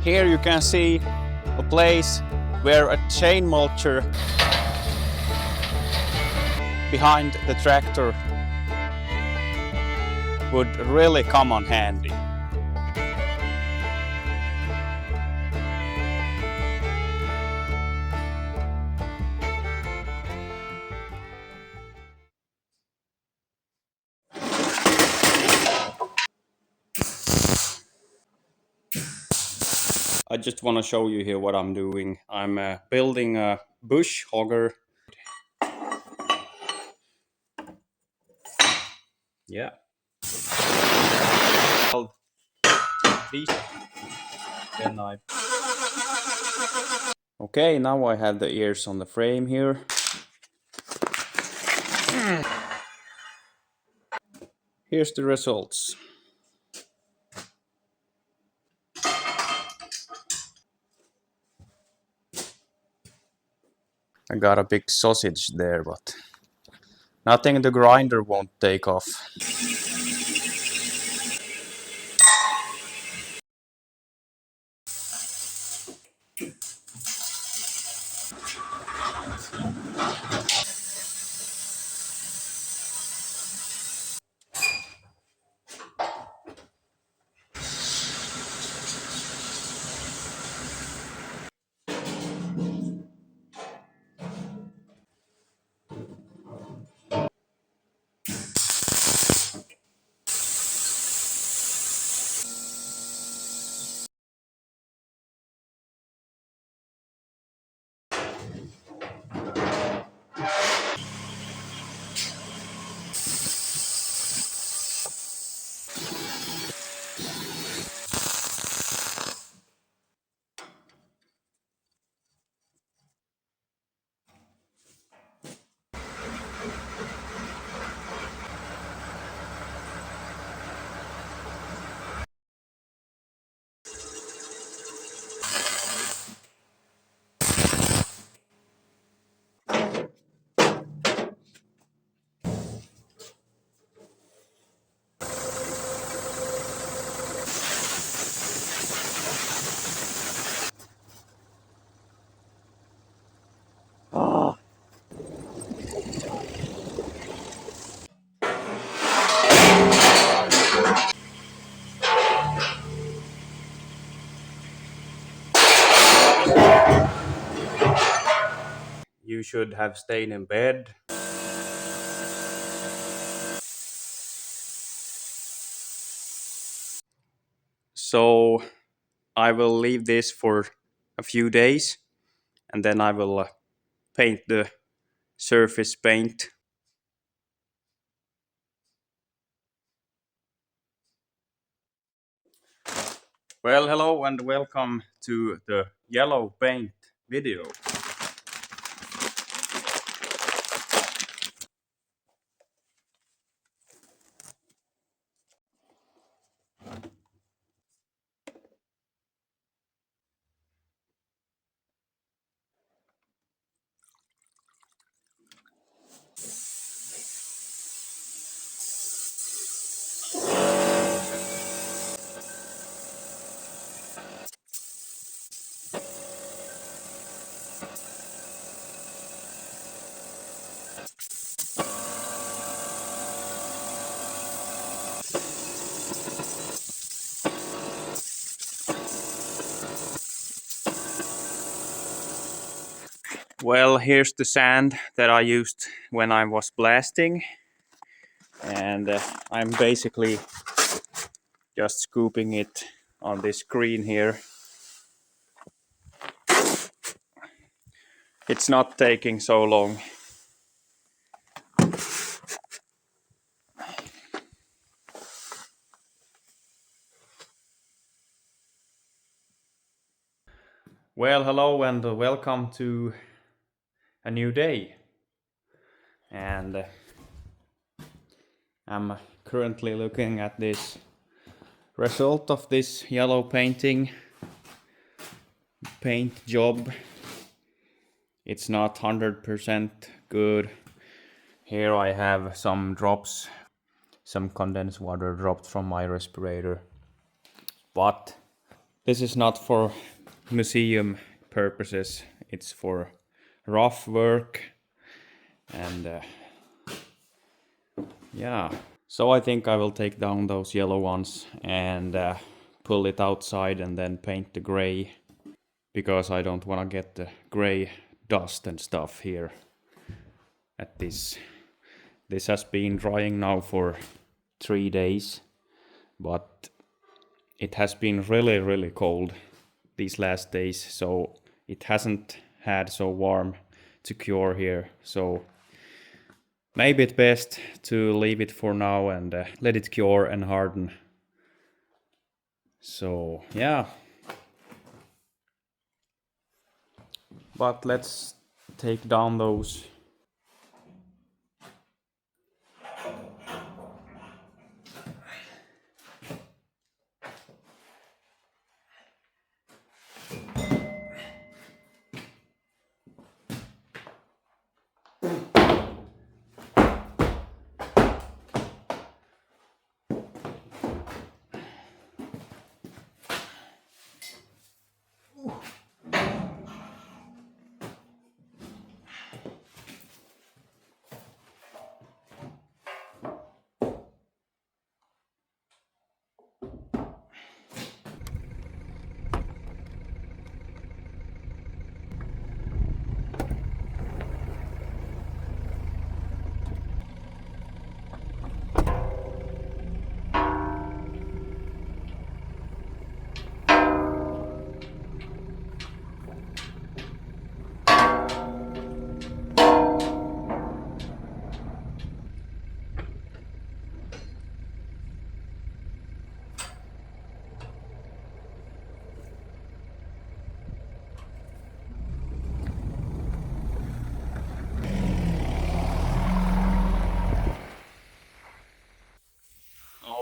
Here you can see a place where a chain mulcher behind the tractor would really come on handy. I just want to show you here what I'm doing. I'm building a bush hogger. Yeah. Then okay, now I have the ears on the frame here. Here's the results. I got a big sausage there, but nothing the grinder won't take off. You should have stayed in bed. So I will leave this for a few days and then I will paint the surface paint. Well, hello and welcome to the yellow paint video. Well, here's the sand that I used when I was blasting, and I'm basically just scooping it on this screen here. It's not taking so long. Well, hello and welcome to a new day. And I'm currently looking at this result of this yellow paint job. It's not 100% good. Here I have some drops, some condensed water dropped from my respirator. But This is not for museum purposes, it's for rough work, and yeah. So I think I will take down those yellow ones and pull it outside and then paint the gray, because I don't want to get the gray dust and stuff here at this. This has been drying now for 3 days, but it has been really cold these last days, so it hasn't had so warm to cure here. So maybe it's best to leave it for now and let it cure and harden. So yeah, but let's take down those.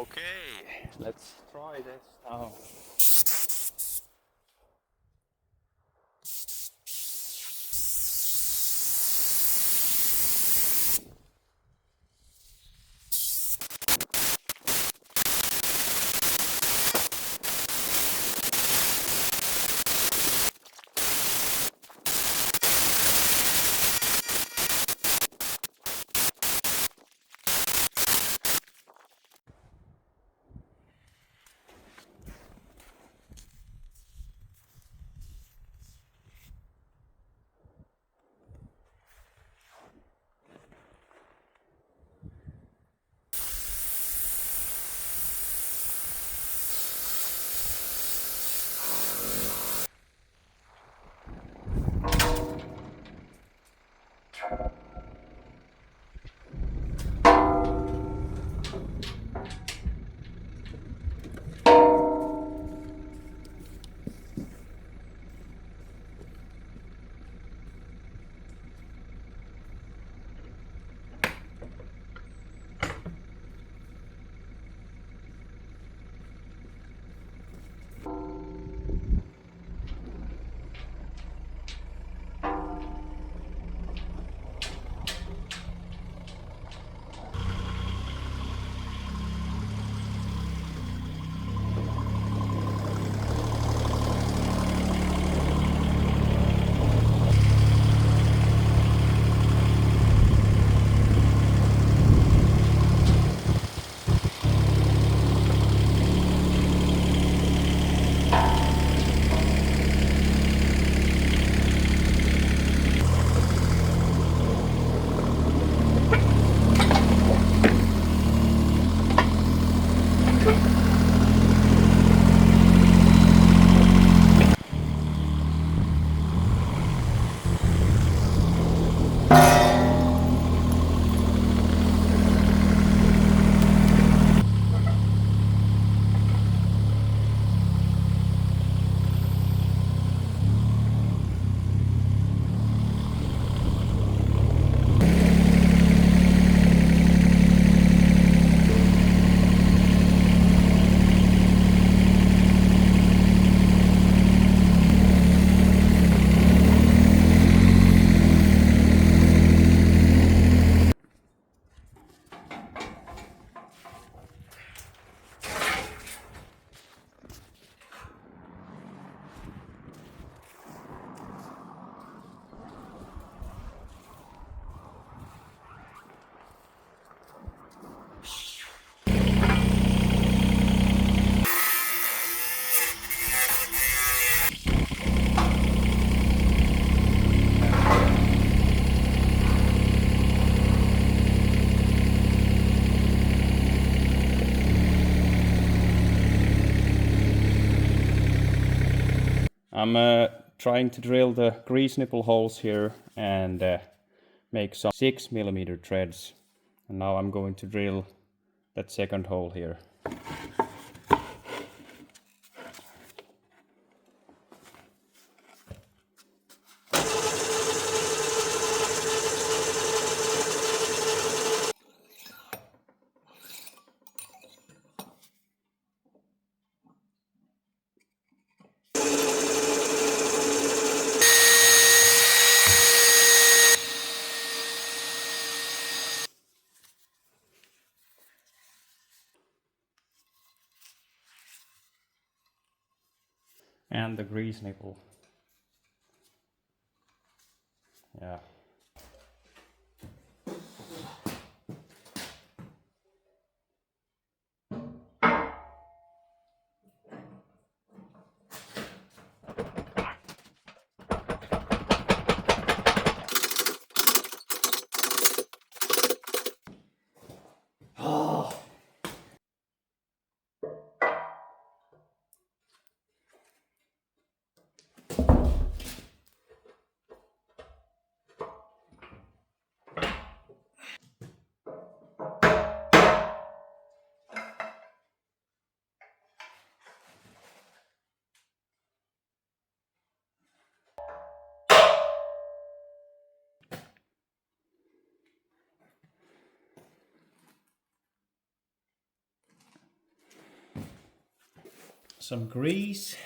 Okay, let's try this now. I'm trying to drill the grease nipple holes here and make some 6mm threads. And now I'm going to drill that second hole here. And the grease nipple. Yeah. Some grease.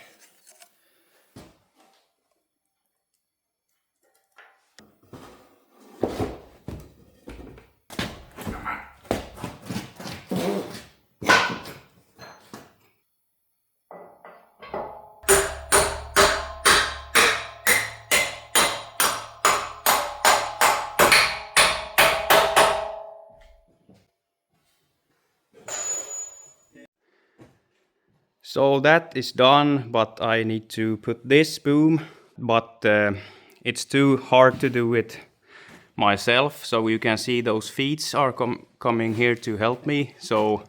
So that is done, but I need to put this boom, but it's too hard to do it myself. So you can see those feet are coming here to help me. So,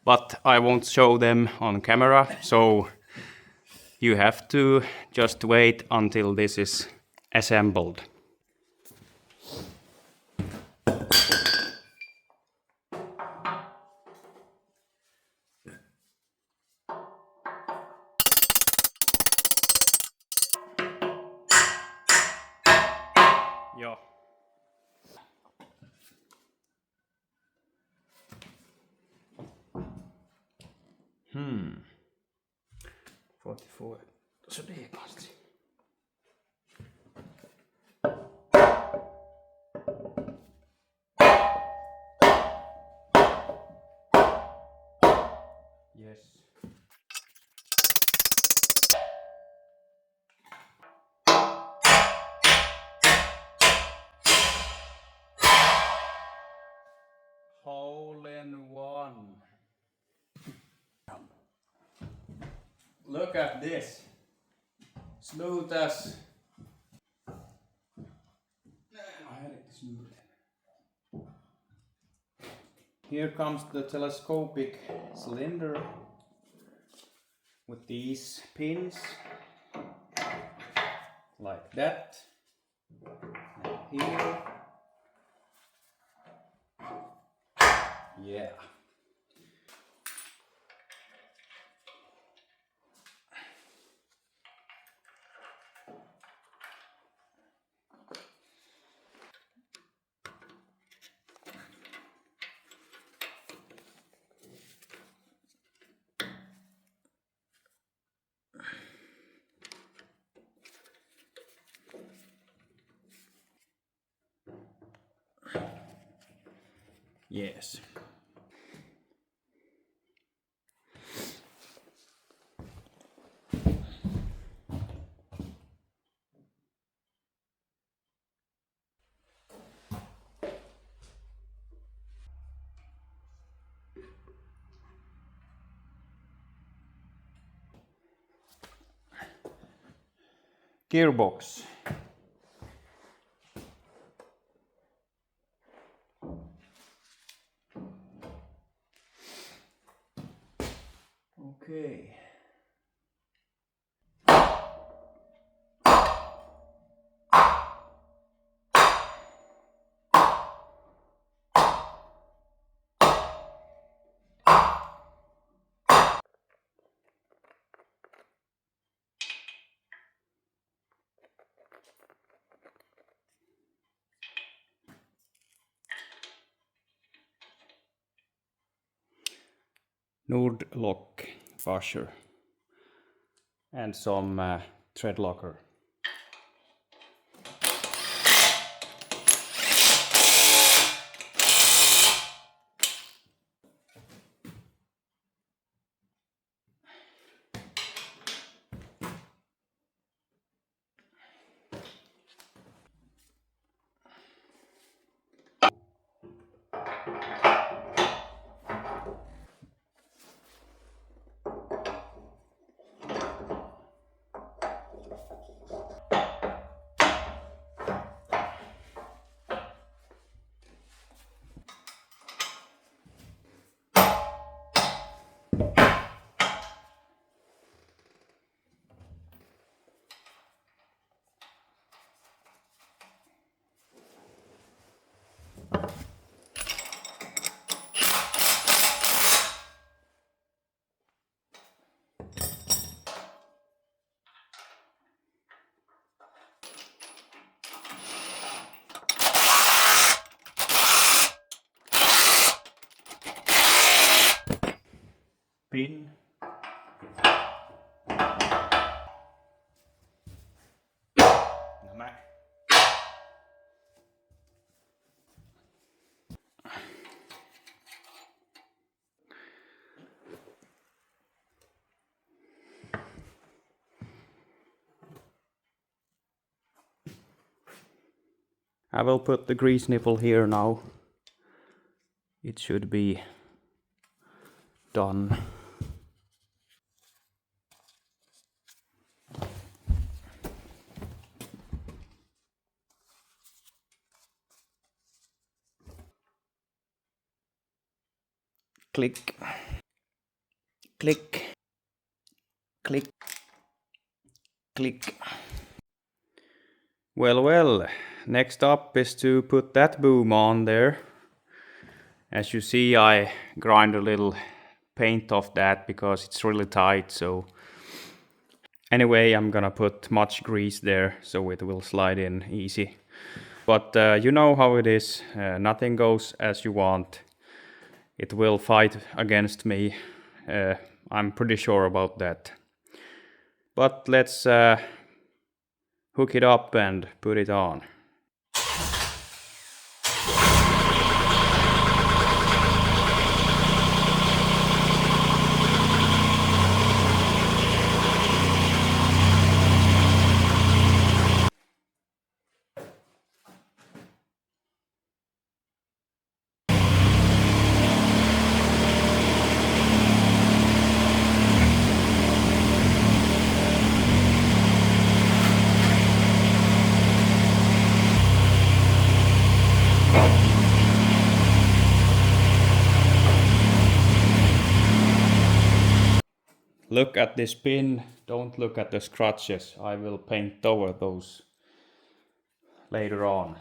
but I won't show them on camera. So you have to just wait until this is assembled. Yeah. 44. Så det är konstigt. Yes. Hole in one. Look at this. Smooth as. Here comes the telescopic cylinder with these pins like that. And here. Yeah. Yes. Gearbox. Okay. Nord lock washer and some thread locker. Pin. Nämä. I will put the grease nipple here now. It should be done. Click, click, click, click. Well, next up is to put that boom on there. As you see, I grind a little paint off that because it's really tight, so anyway, I'm gonna put much grease there so it will slide in easy. But you know how it is, nothing goes as you want. It will fight against me. I'm pretty sure about that. But let's hook it up and put it on. Look at this pin, don't look at the scratches. I will paint over those later on.